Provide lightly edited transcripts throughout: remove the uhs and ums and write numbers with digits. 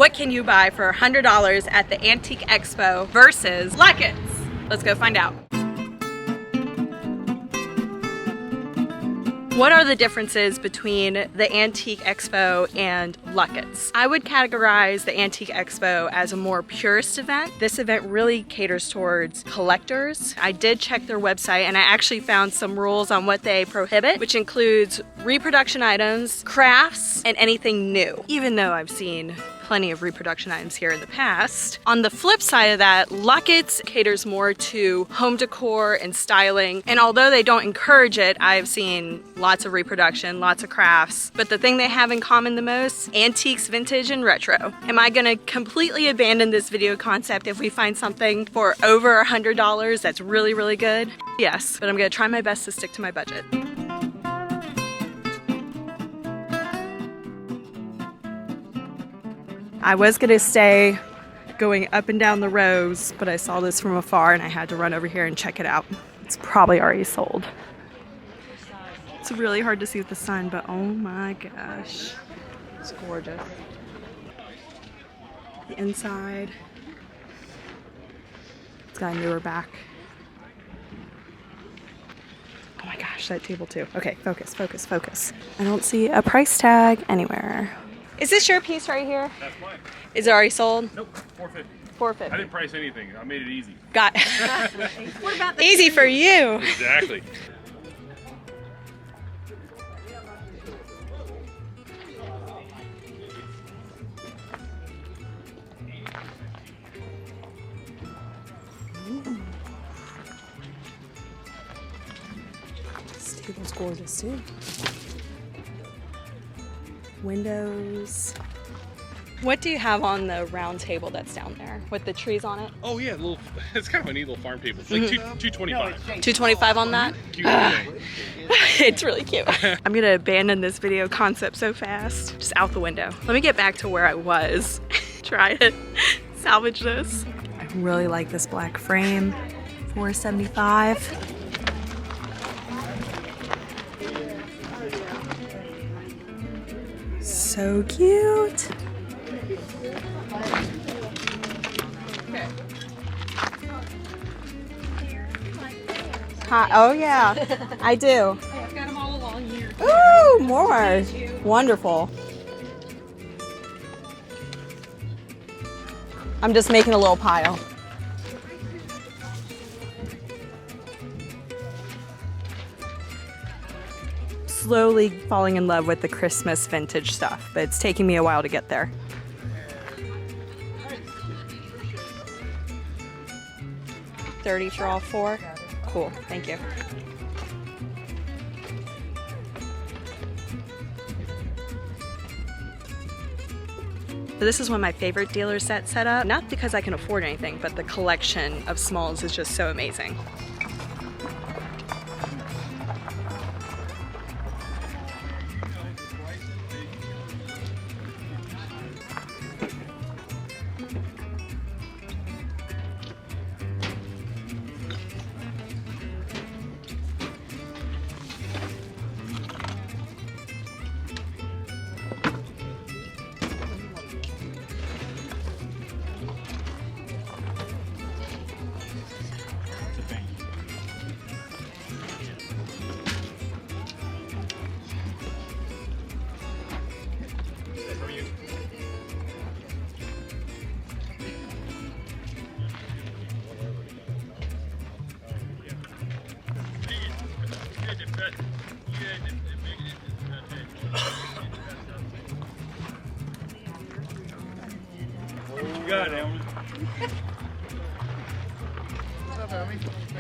What can you buy for $100 at the Antique Expo versus Lucketts? Let's go find out. What are the differences between the Antique Expo and Lucketts? I would categorize the Antique Expo as a more purist event. This event really caters towards collectors. I did check their website and I actually found some rules on what they prohibit, which includes reproduction items, crafts, and anything new, even though I've seen plenty of reproduction items here in the past. On the flip side of that, Lucketts caters more to home decor and styling, and although they don't encourage it, I've seen lots of reproduction, lots of crafts, but the thing they have in common the most, antiques, vintage, and retro. Am I gonna completely abandon this video concept if we find something for over $100 that's really, really good? Yes, but I'm gonna try my best to stick to my budget. I was gonna stay going up and down the rows, but I saw this from afar and I had to run over here and check it out. It's probably already sold. It's really hard to see with the sun, but oh my gosh. It's gorgeous. The inside. It's got a newer back. Oh my gosh, that table too. Okay, focus, focus, focus. I don't see a price tag anywhere. Is this your piece right here? That's mine. Is it already sold? Nope, $450. $450. I didn't price anything. I made it easy. Got it. What about the easy for you? Exactly. This table's gorgeous too. Windows. What do you have on the round table that's down there with the trees on it? Oh yeah, it's kind of a neat little farm table. It's like $225. $225 on that? Cute thing. It's really cute. I'm gonna abandon this video concept so fast. Just out the window. Let me get back to where I was. Try to salvage this. I really like this black frame. $475. So cute. Hi. Oh yeah, I do. I've got them all along here. Ooh, more. Wonderful. I'm just making a little pile. Slowly falling in love with the Christmas vintage stuff, but it's taking me a while to get there. $30 for all four? Cool, thank you. So this is one of my favorite dealer sets set up, not because I can afford anything, but the collection of smalls is just so amazing. Got it.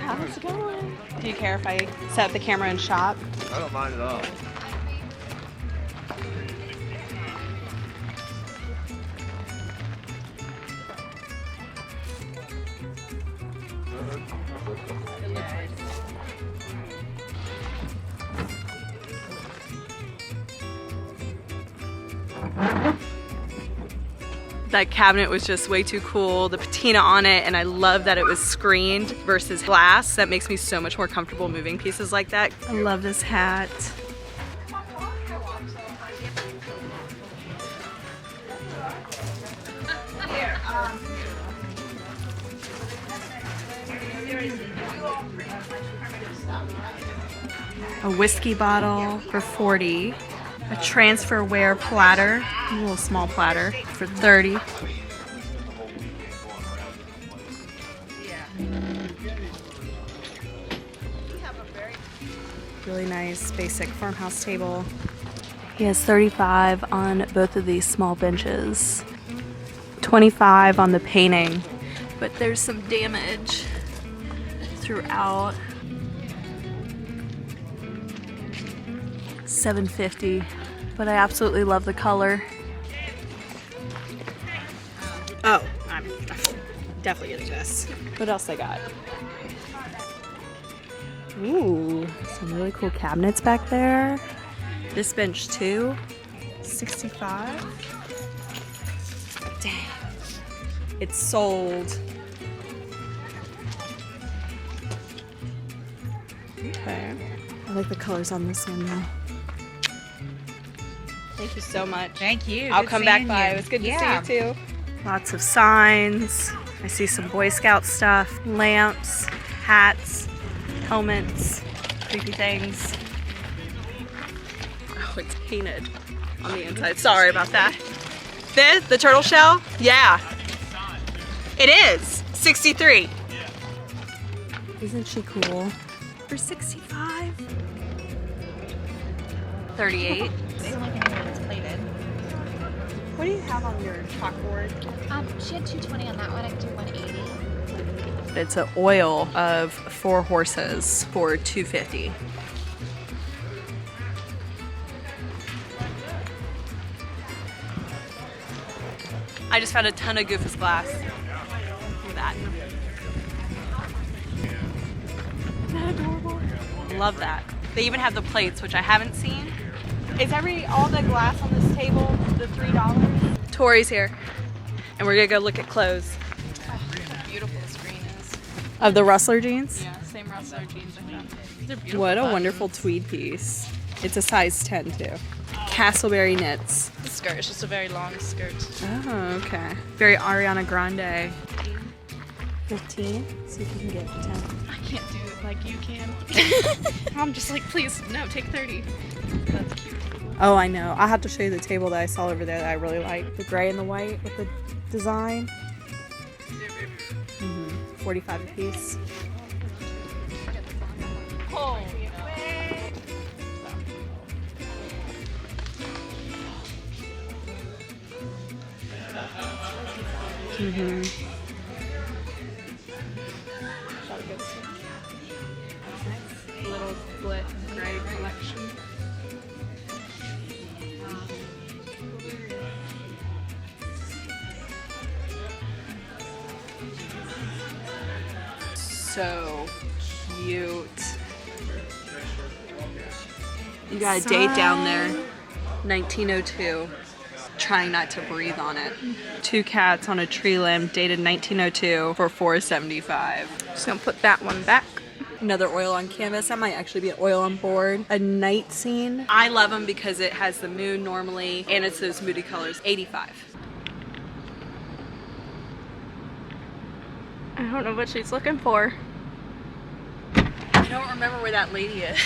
How's it going? Do you care if I set up the camera and shop? I don't mind at all. That cabinet was just way too cool. The patina on it, and I love that it was screened versus glass. That makes me so much more comfortable moving pieces like that. I love this hat. A whiskey bottle for 40. A transferware platter, a little small platter for 30. Really nice basic farmhouse table. He has 35 on both of these small benches. 25 on the painting, but there's some damage throughout. $7.50, but I absolutely love the color. Oh, I'm definitely getting this. What else I got? Ooh, some really cool cabinets back there. This bench too, 65. Dang, it's sold. Okay, I like the colors on this one though. Thank you so much. Thank you. I'll Good come back seeing by. you. It was good Yeah. to see you too. Lots of signs. I see some Boy Scout stuff, lamps, hats, helmets, creepy things. Oh, it's painted on the inside. Sorry about that. This, the turtle shell? Yeah. It is. 63. Isn't she cool? For 65. 38. It's the only thing that's plated. What do you have on your chalkboard? She had 220 on that one. I could do 180. It's an oil of 4 horses for $2.50. I just found a ton of Goofus glass. Look at that. Isn't that adorable? Love that. They even have the plates, which I haven't seen. Is all the glass on this table the $3? Tori's here, and we're gonna go look at clothes. Oh, look how beautiful this green is. Of the Rustler jeans? Yeah, same Rustler jeans I found. They're beautiful. What a buttons. wonderful tweed piece. It's a size 10 too. Castleberry knits. The skirt is just a very long skirt. Oh, okay. Very Ariana Grande. 15? See if you can get 10. I can't do it like you can. I'm just like, please, no, take 30. That's cute. Oh, I know. I'll have to show you the table that I saw over there that I really like. The gray and the white with the design. 45 a piece. Oh, Little split gray collection. So cute. You got a date down there. 1902. Trying not to breathe on it. 2 cats on a tree limb dated 1902 for $4.75. Just gonna put that one back. Another oil on canvas. That might actually be an oil on board. A night scene. I love them because it has the moon normally and it's those moody colors. 85. I don't know what she's looking for. I don't remember where that lady is.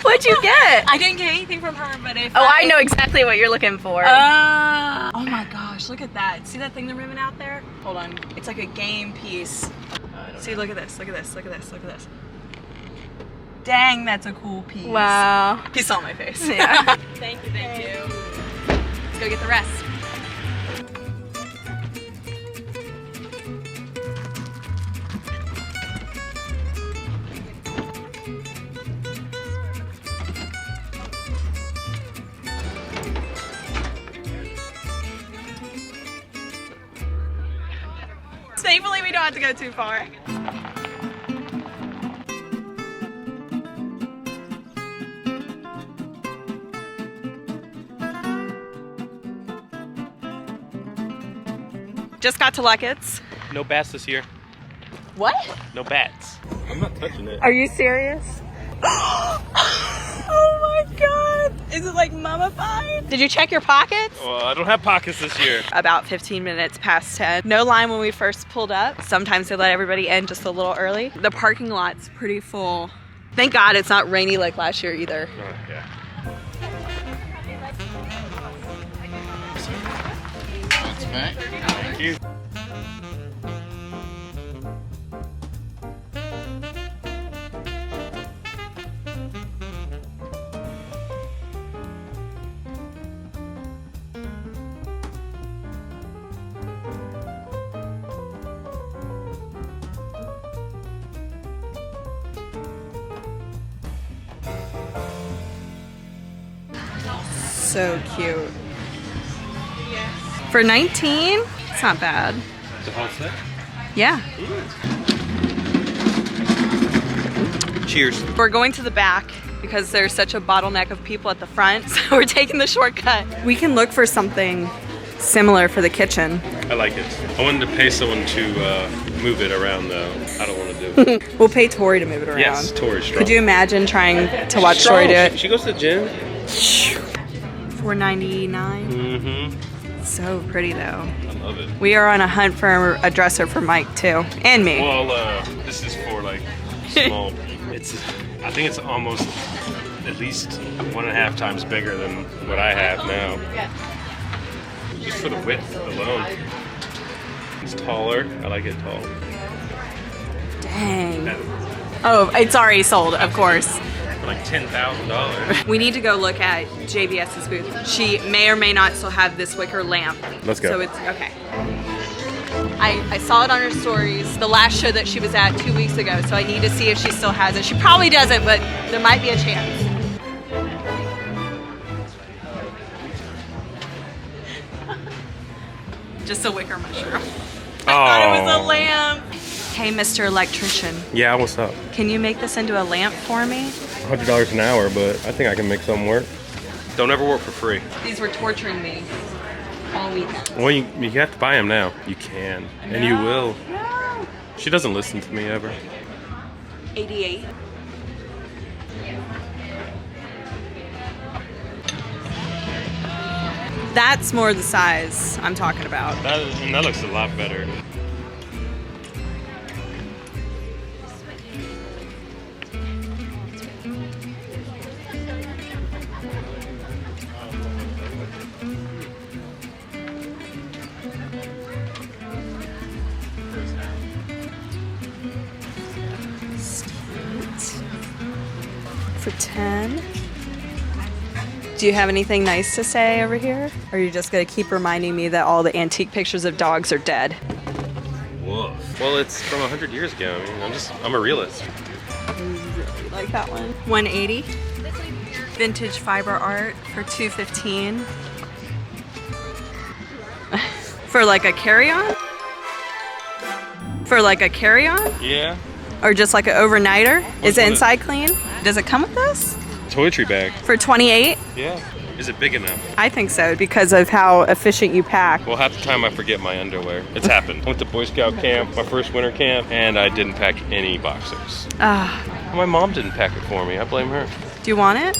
What'd you get? I didn't get anything from her, but if Oh, I know exactly what you're looking for. oh my gosh, look at that. See that thing they're moving out there? Hold on. It's like a game piece. See, look at this, look at this, look at this, look at this. Dang, that's a cool piece. Wow. He saw my face. Yeah. Thank you, thank you. Let's go get the rest. Thankfully, we don't have to go too far. Just got to Lucketts. No bats this year. What? No bats. I'm not touching it. Are you serious? Oh my god! Is it like mummified? Did you check your pockets? Well, I don't have pockets this year. About 15 minutes past 10. No line when we first pulled up. Sometimes they let everybody in just a little early. The parking lot's pretty full. Thank God it's not rainy like last year either. Yeah. Thank you. So cute. For 19, it's not bad. The whole set? Yeah. Cheers. We're going to the back because there's such a bottleneck of people at the front, so we're taking the shortcut. We can look for something similar for the kitchen. I like it. I wanted to pay someone to move it around though. I don't want to do it. We'll pay Tori to move it around. Yes, Tori's strong. Could you imagine trying to watch Tori do it? She goes to the gym. $4.99. Mm-hmm. So pretty though. I love it. We are on a hunt for a dresser for Mike too, and me. Well, this is for like small. I think it's almost at least 1.5 times bigger than what I have now. Yeah. Just for the width alone. It's taller. I like it tall. Dang. Oh, it's already sold, of course. For like $10,000. We need to go look at JBS's booth. She may or may not still have this wicker lamp. Let's go. So it's okay. I saw it on her stories the last show that she was at 2 weeks ago, so I need to see if she still has it. She probably doesn't, but there might be a chance. Just a wicker mushroom. I thought it was a lamp. Hey, Mr. Electrician. Yeah, what's up? Can you make this into a lamp for me? $100 an hour, but I think I can make something work. Don't ever work for free. These were torturing me all weekend. Well, you have to buy them now. You can, and you will. No. She doesn't listen to me ever. 88. That's more the size I'm talking about. That looks a lot better. For 10. Do you have anything nice to say over here? Or are you just gonna keep reminding me that all the antique pictures of dogs are dead? Whoa. Well, it's from 100 years ago. I mean, I'm a realist. I really like that one. 180. Vintage fiber art for 215. For like a carry-on? For like a carry-on? Yeah. Or just like an overnighter? Is it inside clean? Does it come with this? Toiletry bag. For 28? Yeah. Is it big enough? I think so, because of how efficient you pack. Well, half the time I forget my underwear. It's happened. I went to Boy Scout camp, my first winter camp, and I didn't pack any boxers. Ah. My mom didn't pack it for me. I blame her. Do you want it?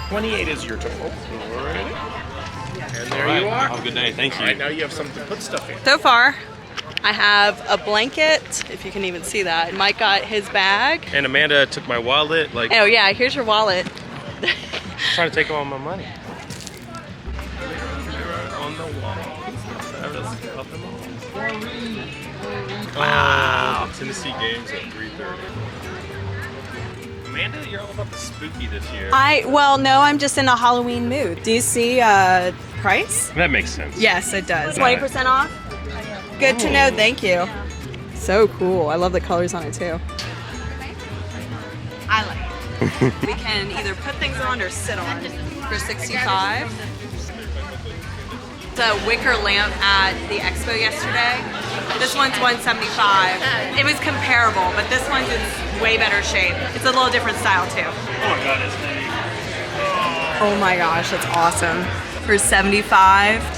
28 is your total. Alright. And there All right. you are. Have a good day. Thank you. Alright, now you have something to put stuff in. So far, I have a blanket, if you can even see that. Mike got his bag. And Amanda took my wallet. Like, Oh yeah, here's your wallet. trying to take all my money. On the wall. Wow. Tennessee games at 3:30. Amanda, you're all about the spooky this year. Well, no, I'm just in a Halloween mood. Do you see price? That makes sense. Yes, it does. 20% off? Good to know, thank you. So cool. I love the colors on it too. I like it. We can either put things on or sit on for $65. The wicker lamp at the expo yesterday. This one's $175. It was comparable, but this one's in way better shape. It's a little different style too. Oh my god, it's heavy. Oh my gosh, that's awesome. For $75,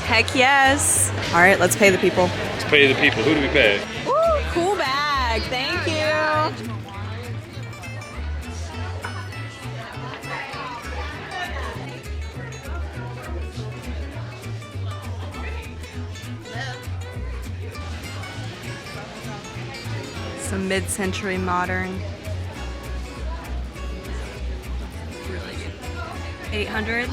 heck yes. All right, let's pay the people. Let's pay the people. Who do we pay? Ooh, cool bag, thank you. Some mid-century modern. $800.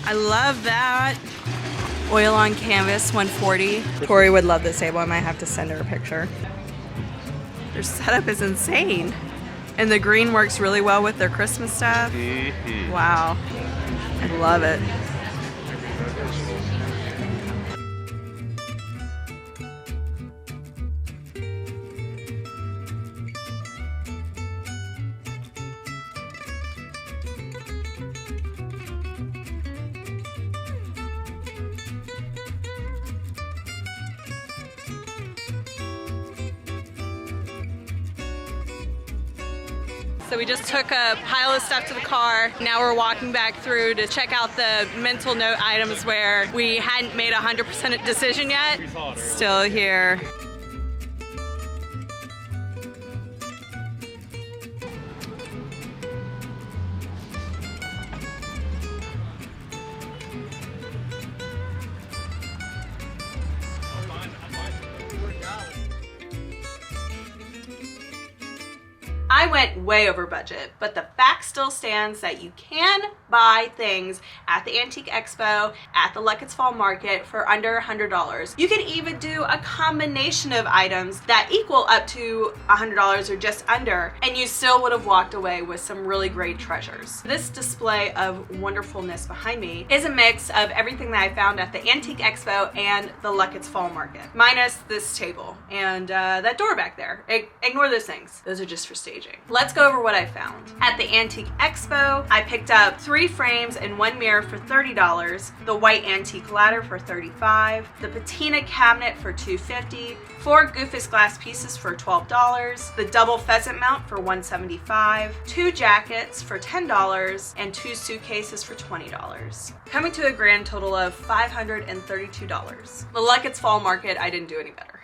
I love that. Oil on canvas, $140. Tori would love this table. I might have to send her a picture. Their setup is insane. And the green works really well with their Christmas stuff. Wow. I love it. So we just took a pile of stuff to the car. Now we're walking back through to check out the mental note items where we hadn't made a 100% decision yet. Still here. I went way over budget, but the fact still stands that you can buy things at the Antique Expo, at the Lucketts Fall Market for under $100. You can even do a combination of items that equal up to $100 or just under, and you still would have walked away with some really great treasures. This display of wonderfulness behind me is a mix of everything that I found at the Antique Expo and the Lucketts Fall Market, minus this table and that door back there. Ignore those things. Those are just for staging. Let's go over what I found. At the Antique Expo, I picked up 3 frames and 1 mirror for $30, the white antique ladder for $35, the patina cabinet for $250, 4 Goofus glass pieces for $12, the double pheasant mount for $175, 2 jackets for $10, and 2 suitcases for $20. Coming to a grand total of $532. The Lucketts Fall Market, I didn't do any better.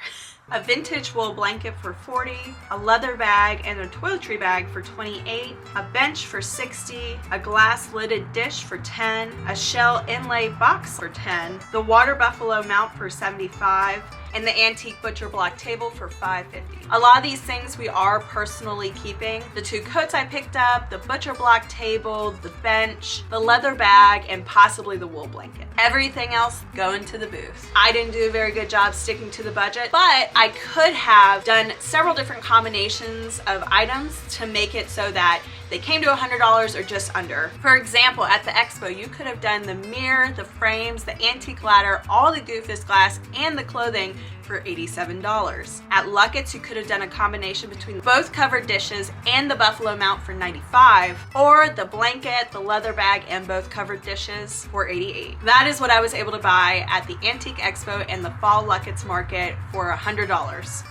A vintage wool blanket for $40, a leather bag and a toiletry bag for $28, a bench for $60, a glass lidded dish for $10, a shell inlay box for $10, the water buffalo mount for $75, and the antique butcher block table for $5.50. A lot of these things we are personally keeping. The 2 coats I picked up, the butcher block table, the bench, the leather bag, and possibly the wool blanket. Everything else going to the booth. I didn't do a very good job sticking to the budget, but I could have done several different combinations of items to make it so that they came to $100 or just under. For example, at the expo, you could have done the mirror, the frames, the antique ladder, all the Goofus glass, and the clothing for $87. At Lucketts, you could have done a combination between both covered dishes and the buffalo mount for $95, or the blanket, the leather bag, and both covered dishes for $88. That is what I was able to buy at the Antique Expo and the Fall Lucketts Market for $100.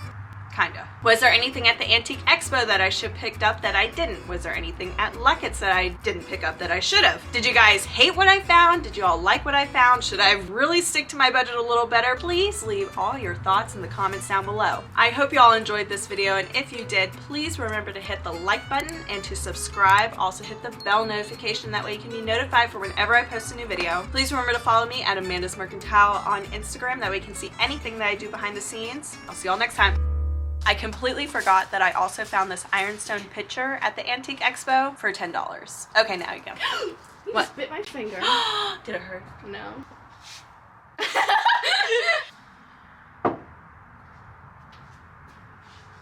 Kinda. Was there anything at the Antique Expo that I should have picked up that I didn't? Was there anything at Lucketts that I didn't pick up that I should have? Did you guys hate what I found? Did you all like what I found? Should I really stick to my budget a little better? Please leave all your thoughts in the comments down below. I hope you all enjoyed this video, and if you did, please remember to hit the like button and to subscribe. Also hit the bell notification, that way you can be notified for whenever I post a new video. Please remember to follow me at Amanda's Mercantile on Instagram, that way you can see anything that I do behind the scenes. I'll see y'all next time. I completely forgot that I also found this ironstone pitcher at the Antique Expo for $10. Okay, now you go. You What? just bit my finger. Did it hurt? No.